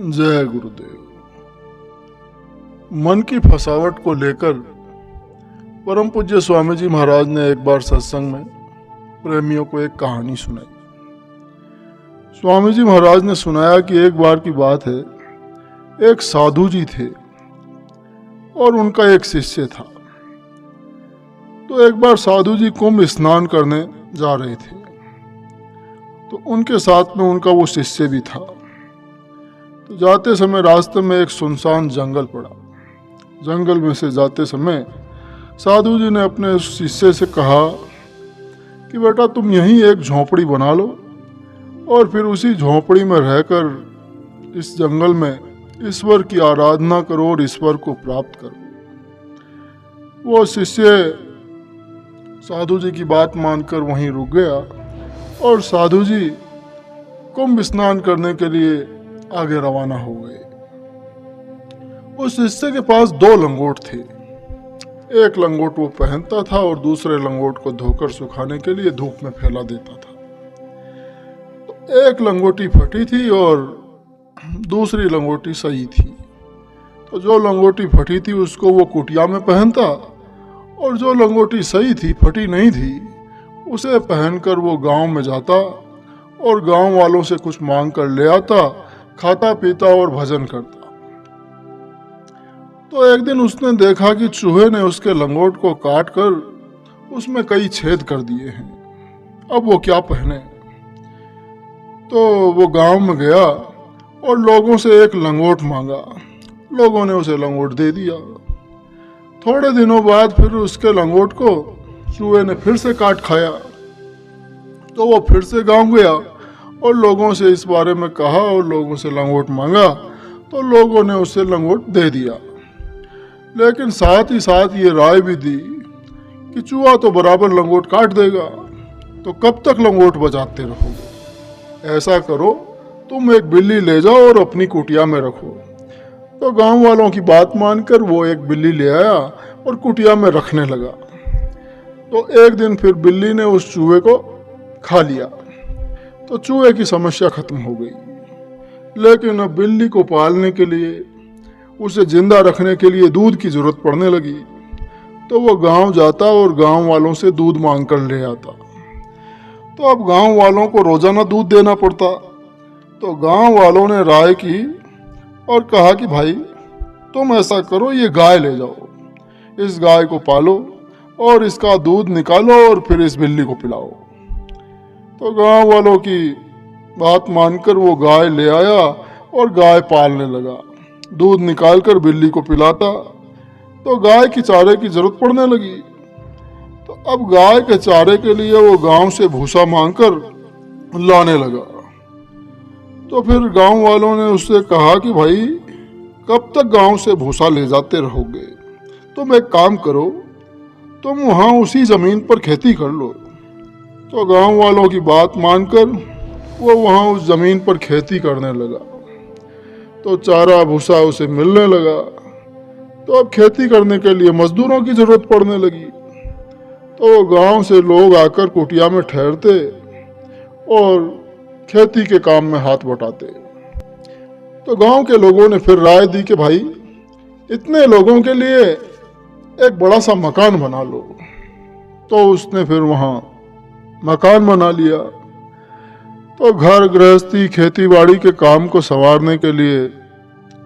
जय गुरुदेव। मन की फसावट को लेकर परम पूज्य स्वामी जी महाराज ने एक बार सत्संग में प्रेमियों को एक कहानी सुनाई। स्वामी जी महाराज ने सुनाया कि एक बार की बात है, एक साधु जी थे और उनका एक शिष्य था। तो एक बार साधु जी कुंभ स्नान करने जा रहे थे, तो उनके साथ में उनका वो शिष्य भी था। तो जाते समय रास्ते में एक सुनसान जंगल पड़ा। जंगल में से जाते समय साधु जी ने अपने शिष्य से कहा कि बेटा तुम यहीं एक झोंपड़ी बना लो और फिर उसी झोंपड़ी में रहकर इस जंगल में ईश्वर की आराधना करो और ईश्वर को प्राप्त करो। वो शिष्य साधु जी की बात मानकर वहीं रुक गया और साधु जी कुंभ स्नान करने के लिए आगे रवाना हो गए। उस शिष्य के पास 2 लंगोट थे। एक लंगोट वो पहनता था और दूसरे लंगोट को धोकर सुखाने के लिए धूप में फैला देता था। तो एक लंगोटी फटी थी और दूसरी लंगोटी सही थी। तो जो लंगोटी फटी थी उसको वो कुटिया में पहनता और जो लंगोटी सही थी, फटी नहीं थी, उसे पहनकर वो गांव में जाता और गांव वालों से कुछ मांग कर ले आता, खाता पीता और भजन करता। तो एक दिन उसने देखा कि चूहे ने उसके लंगोट को काट कर उसमें कई छेद कर दिए हैं। अब वो क्या पहने? तो वो गांव में गया और लोगों से एक लंगोट मांगा। लोगों ने उसे लंगोट दे दिया। थोड़े दिनों बाद फिर उसके लंगोट को चूहे ने फिर से काट खाया। तो वो फिर से गांव गया और लोगों से इस बारे में कहा और लोगों से लंगोट मांगा। तो लोगों ने उसे लंगोट दे दिया, लेकिन साथ ही साथ ये राय भी दी कि चूहा तो बराबर लंगोट काट देगा, तो कब तक लंगोट बजाते रहोगे? ऐसा करो, तुम एक बिल्ली ले जाओ और अपनी कुटिया में रखो। तो गांव वालों की बात मानकर वो एक बिल्ली ले आया और कुटिया में रखने लगा। तो एक दिन फिर बिल्ली ने उस चूहे को खा लिया। तो चूहे की समस्या खत्म हो गई। लेकिन अब बिल्ली को पालने के लिए, उसे जिंदा रखने के लिए दूध की जरूरत पड़ने लगी। तो वो गांव जाता और गांव वालों से दूध मांग कर ले आता। तो अब गांव वालों को रोजाना दूध देना पड़ता। तो गांव वालों ने राय की और कहा कि भाई तुम ऐसा करो, ये गाय ले जाओ, इस गाय को पालो और इसका दूध निकालो और फिर इस बिल्ली को पिलाओ। तो गांव वालों की बात मानकर वो गाय ले आया और गाय पालने लगा। दूध निकालकर बिल्ली को पिलाता। तो गाय की चारे की जरूरत पड़ने लगी। तो अब गाय के चारे के लिए वो गांव से भूसा मांगकर लाने लगा। तो फिर गांव वालों ने उससे कहा कि भाई कब तक गांव से भूसा ले जाते रहोगे? तुम एक काम करो, तुम वहाँ उसी जमीन पर खेती कर लो। तो गांव वालों की बात मानकर वो वहाँ उस जमीन पर खेती करने लगा। तो चारा भूसा उसे मिलने लगा। तो अब खेती करने के लिए मजदूरों की जरूरत पड़ने लगी। तो गांव से लोग आकर कुटिया में ठहरते और खेती के काम में हाथ बटाते। तो गांव के लोगों ने फिर राय दी कि भाई इतने लोगों के लिए एक बड़ा सा मकान बना लो। तो उसने फिर वहाँ मकान बना लिया। तो घर गृहस्थी खेती बाड़ी के काम को संवारने के लिए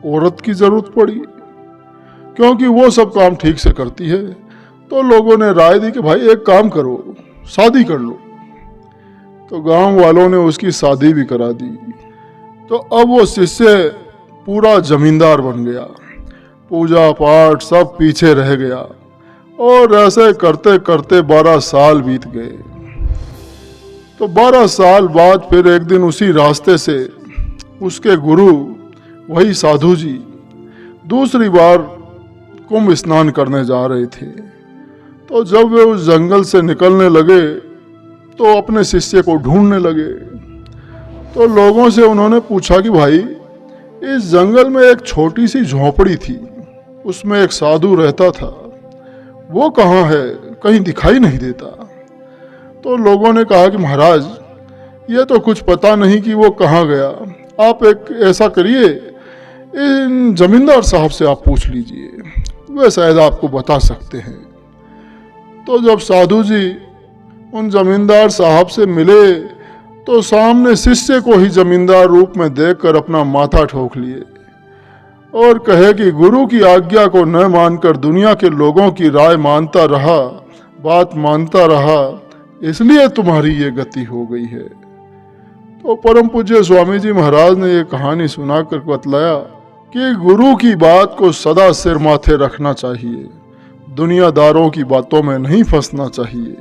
औरत की जरूरत पड़ी, क्योंकि वो सब काम ठीक से करती है। तो लोगों ने राय दी कि भाई एक काम करो, शादी कर लो। तो गांव वालों ने उसकी शादी भी करा दी। तो अब वो शिष्य पूरा जमींदार बन गया। पूजा पाठ सब पीछे रह गया और ऐसे करते करते 12 साल बीत गए। तो 12 साल बाद फिर एक दिन उसी रास्ते से उसके गुरु, वही साधु जी, दूसरी बार कुंभ स्नान करने जा रहे थे। तो जब वे उस जंगल से निकलने लगे तो अपने शिष्य को ढूंढने लगे। तो लोगों से उन्होंने पूछा कि भाई इस जंगल में एक छोटी सी झोंपड़ी थी, उसमें एक साधु रहता था, वो कहाँ है? कहीं दिखाई नहीं देता। तो लोगों ने कहा कि महाराज ये तो कुछ पता नहीं कि वो कहाँ गया। आप एक ऐसा करिए इन जमींदार साहब से आप पूछ लीजिए, वे शायद आपको बता सकते हैं। तो जब साधु जी उन जमींदार साहब से मिले तो सामने शिष्य को ही जमींदार रूप में देखकर अपना माथा ठोक लिए और कहे कि गुरु की आज्ञा को न मानकर दुनिया के लोगों की राय मानता रहा, बात मानता रहा, इसलिए तुम्हारी ये गति हो गई है। तो परम पूज्य स्वामी जी महाराज ने ये कहानी सुनाकर बतलाया कि गुरु की बात को सदा सिर माथे रखना चाहिए, दुनियादारों की बातों में नहीं फंसना चाहिए।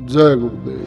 जय गुरुदेव।